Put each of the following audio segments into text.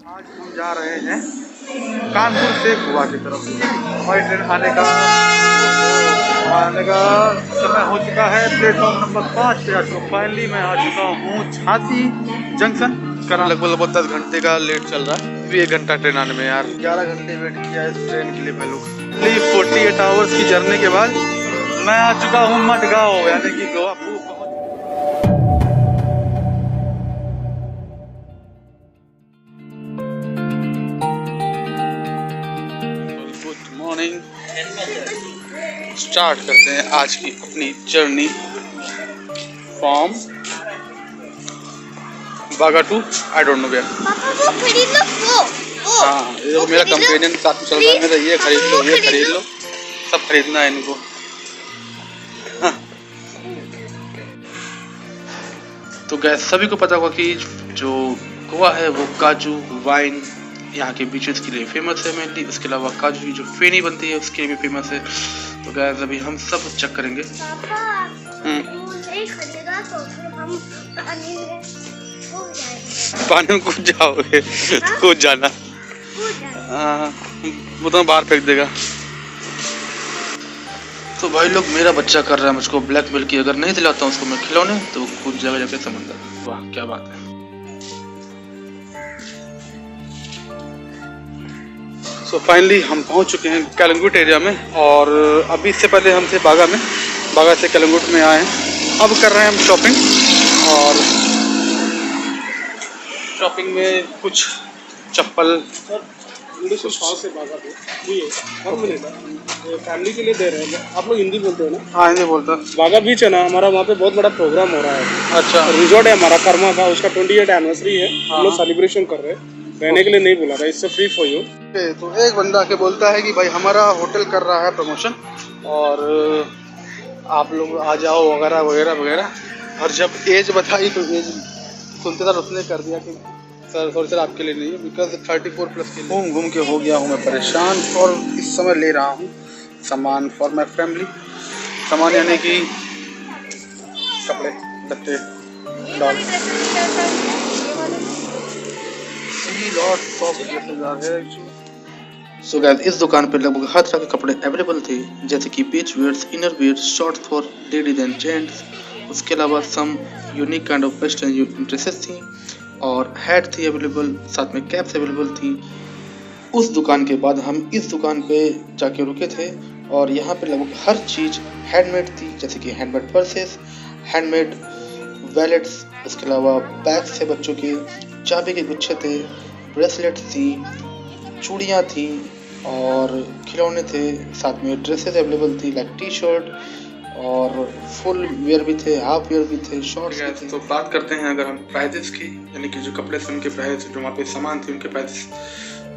आज हम जा रहे हैं कानपुर से गोवा की तरफ। हमारी ट्रेन आने का समय हो चुका है। प्लेटफॉर्म नंबर 5 पे आ चुका। फाइनली मैं आ चुका हूँ झांसी जंक्शन। लगभग 10 घंटे का लेट चल रहा है। अभी 1 घंटा ट्रेन आने में यार। 11 घंटे वेट किया इस ट्रेन के लिए मैं लोग। 48 आवर्स की जर्नी के बाद मैं आ चुका हूँ मडगांव यानी कि गोवा। मॉर्निंग स्टार्ट करते हैं आज की अपनी journey from Baga to I don't know where. हाँ, ये मेरा कंपेनियन साथ में चल रहा है मेरा। ये खरीद लो सब खरीदना है इनको। हाँ। तो गैस सभी को पता होगा कि जो गोवा है वो काजू वाइन यहाँ के बीचेस के लिए फेमस है मेनली। उसके अलावा काजू की जो फेनी बनती है उसके लिए भी फेमस है। तो गैस अभी हम सब चेक करेंगे। पानी में कूद जाओगे? कूद जाना। वो तो बाहर फेंक देगा। तो भाई लोग मेरा बच्चा कर रहा है मुझको ब्लैकमेल की अगर नहीं दिलाता हूँ उसको मैं खिलौने तो वो कूद जाएगा जाके समंदर। वाह क्या बात है। तो फाइनली हम पहुंच चुके हैं कलंगुट एरिया में। और अभी इससे पहले हम थे बागा से कलंगुट में आए हैं। अब कर रहे हैं हम शॉपिंग। और शॉपिंग में कुछ चप्पल से बागा फैमिली के लिए दे रहे हैं। आप लोग हिंदी बोलते हो ना? हाँ हिंदी बोलता। बागा बीच है ना हमारा, वहाँ पे बहुत बड़ा प्रोग्राम हो रहा है। अच्छा। रिजॉर्ट है हमारा कर्मा का, उसका 28 एनिवर्सरी है। हम लोग सेलिब्रेशन कर रहे हैं। रहने के लिए नहीं बुला रहा, इससे फ्री फॉर यू। तो एक बंदा आके बोलता है कि भाई हमारा होटल कर रहा है प्रमोशन और आप लोग आ जाओ वगैरह वगैरह वगैरह। और जब एज बताई तो एज सुनते सर उसने कर दिया कि सर आपके लिए नहीं है बिकॉज 34 प्लस के लिए। घूम के हो गया हूँ मैं परेशान। और इस समय ले रहा हूँ सामान फॉर माई फैमिली। सामान यानी कि कपड़े लत्ते डॉल। सो गाइस इस दुकान पे लगभग हर तरह के कपड़े अवेलेबल थे जैसे कि beach wears, inner wears, shorts for ladies and gents. उसके अलावा some unique kind of western dresses थी और हैट थी अवेलेबल, साथ में कैप्स अवेलेबल थी। उस दुकान के बाद हम इस दुकान पे जाके रुके थे और यहाँ पे लगभग हर चीज़ हैंडमेड थी जैसे कि हैंडमेड पर्सेस, हैंडमेड वैलेट्स, उसके अलावा बैग्स थे बच्चों के, चाबी के गुच्छे थे, ब्रेसलेट थी, चूड़ियाँ थी और खिलौने थे। साथ में ड्रेसेस अवेलेबल थी लाइक टी शर्ट और फुल वेयर भी थे, हाफ वेयर भी थे, शॉर्ट्स भी थे। तो बात करते हैं अगर हम प्राइजेस की यानी कि जो कपड़े थे उनके प्राइस, जो वहाँ पे सामान थे उनके प्राइस।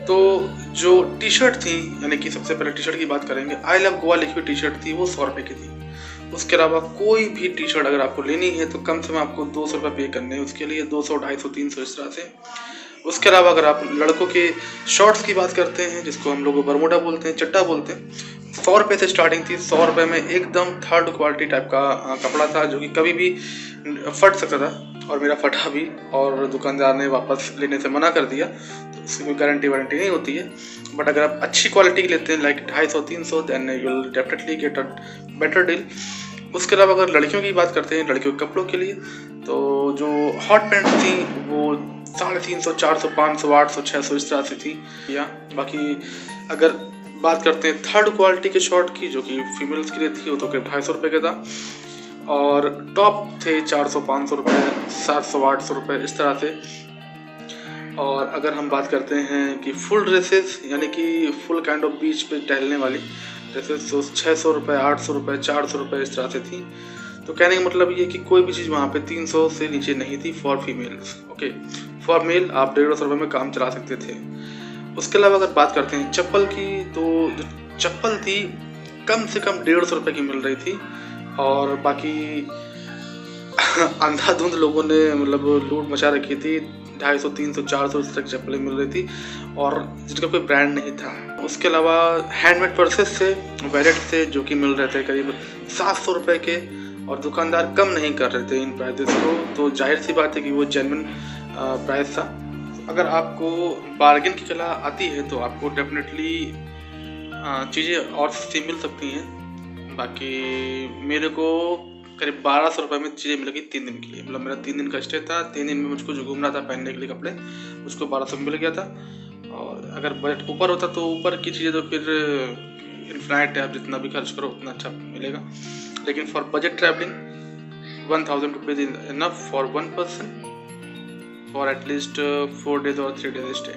तो जो टी शर्ट थी यानी कि सबसे पहले टी शर्ट की बात करेंगे। आई लव गोवा लिखी हुई टी शर्ट थी, वो 100 रुपये की थी। उसके अलावा कोई भी टी शर्ट अगर आपको लेनी है तो कम से कम आपको 200 रुपये पे करने हैं उसके लिए, 200, 250, 300 इस तरह से। उसके अलावा अगर आप लड़कों के शॉर्ट्स की बात करते हैं जिसको हम लोग बरमूडा बोलते हैं, चड्डा बोलते हैं, 100 रुपये से स्टार्टिंग थी। 100 रुपये में एकदम थर्ड क्वालिटी टाइप का कपड़ा था जो कि कभी भी फट सकता था और मेरा फटा भी और दुकानदार ने वापस लेने से मना कर दिया। तो उसकी कोई गारंटी वारंटी नहीं होती है। बट अगर आप अच्छी क्वालिटी की लेते हैं like 250, 300 then you will definitely get a better deal. उसके अलावा अगर लड़कियों की बात करते हैं लड़कियों के कपड़ों के लिए तो जो हॉट पैंट्स थी वो 350, 400, 500, 800, 600 इस तरह से थी। या बाकी अगर बात करते हैं थर्ड क्वालिटी के शॉर्ट की जो कि फीमेल्स के लिए थी वो तो करीब 250 रुपये का था। और टॉप थे 400, 500 रुपये, 700, 800 रुपये इस तरह से। और अगर हम बात करते हैं कि फुल ड्रेसेस यानी कि फुल काइंड ऑफ बीच पे टहलने वाली ड्रेसेस तो 600 रुपये, 800 रुपये, 400 रुपये इस तरह से थी। तो कहने का मतलब ये कि कोई भी चीज़ वहाँ पे 300 से नीचे नहीं थी for females. Okay, for male आप 150 रुपये में काम चला सकते थे। उसके अलावा अगर बात करते हैं चप्पल की तो जो चप्पल थी कम से कम 150 रुपये की मिल रही थी। और बाकी अंधाधुंध लोगों ने मतलब लूट मचा रखी थी। 250, 300, 400 इस तरह की चप्पलें मिल रही थी और जिनका कोई ब्रांड नहीं था। उसके अलावा हैंडमेड पर्सेस थे, वैलेट थे जो कि मिल रहे थे करीब 700 रुपये के और दुकानदार कम नहीं कर रहे थे इन प्राइसेस को। तो जाहिर सी बात है कि वो जेन्युइन प्राइस था। अगर आपको बार्गेन की कला आती है तो आपको डेफिनेटली चीज़ें और सस्ती मिल सकती हैं। बाकी मेरे को करीब 1200 रुपये में चीज़ें मिल गई 3 दिन के लिए। मतलब मेरा 3 दिन का स्टे था, 3 दिन में मुझको जो घूमना था पहनने के लिए कपड़े, उसको 1200 में मिल गया था। और अगर बजट ऊपर होता तो ऊपर की चीज़ें तो फिर इन्फिनाइट है, आप जितना भी खर्च करो उतना अच्छा मिलेगा। लेकिन for budget travelling 1000 rupees is enough for 1 person for at least 4 days और 3 days स्टे।